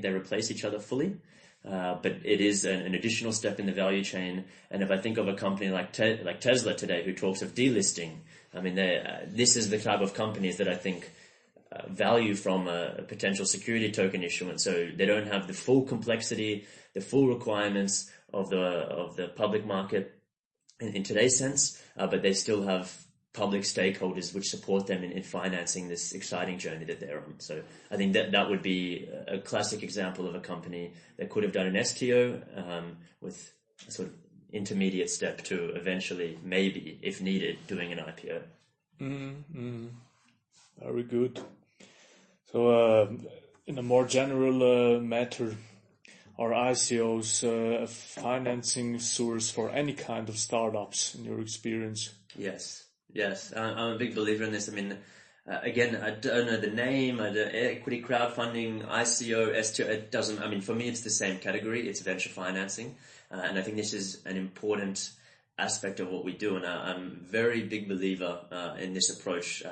they replace each other fully. But it is an additional step in the value chain. And if I think of a company like Tesla today, who talks of delisting, I mean, this is the type of companies that I think value from a potential security token issuance. So they don't have the full complexity, the full requirements of the public market in today's sense, but they still have public stakeholders which support them in financing this exciting journey that they're on. So I think that would be a classic example of a company that could have done an STO with a sort of intermediate step to eventually, maybe, if needed, doing an IPO. Very good. So in a more general matter, are ICOs a financing source for any kind of startups in your experience? Yes, I'm a big believer in this. I mean, again, I don't know the name, equity crowdfunding, ICO, STO, it doesn't, I mean, for me, it's the same category. It's venture financing. And I think this is an important aspect of what we do. And I'm a very big believer in this approach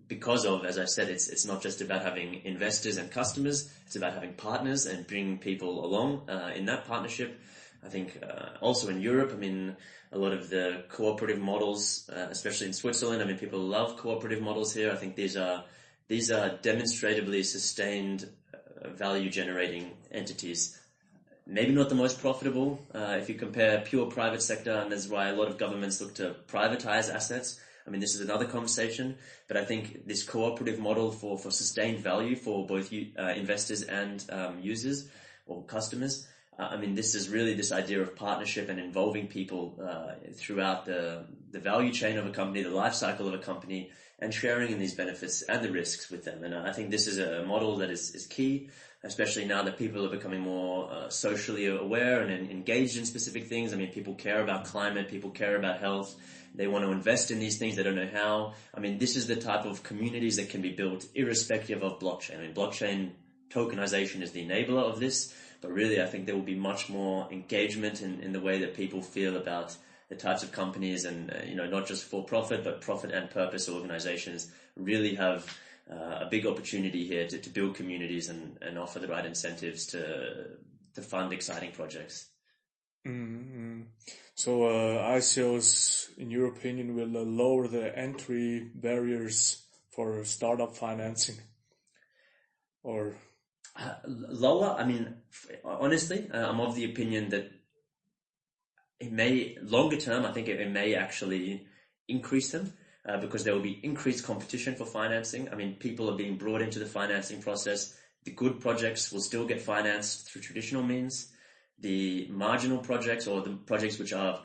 because of, as I said, it's not just about having investors and customers. It's about having partners and bringing people along in that partnership. I think also in Europe, I mean, a lot of the cooperative models, especially in Switzerland, I mean, people love cooperative models here. I think these are demonstratively sustained value generating entities. Maybe not the most profitable if you compare pure private sector, and that's why a lot of governments look to privatize assets. I mean, this is another conversation, but I think this cooperative model for sustained value for both investors and users or customers, I mean, this is really this idea of partnership and involving people throughout the value chain of a company, the life cycle of a company, and sharing in these benefits and the risks with them. And I think this is a model that is key, especially now that people are becoming more socially aware and engaged in specific things. I mean, people care about climate, people care about health. They want to invest in these things. They don't know how. I mean, this is the type of communities that can be built irrespective of blockchain. I mean, blockchain tokenization is the enabler of this, but really I think there will be much more engagement in the way that people feel about the types of companies and, not just for profit, but profit and purpose organizations really have a big opportunity here to build communities and offer the right incentives to fund exciting projects. Mm-hmm. So ICOs, in your opinion, will lower the entry barriers for startup financing, or lower? I mean, honestly, I'm of the opinion that it may, longer term, I think it may actually increase them because there will be increased competition for financing. I mean, people are being brought into the financing process. The good projects will still get financed through traditional means. The marginal projects or the projects which are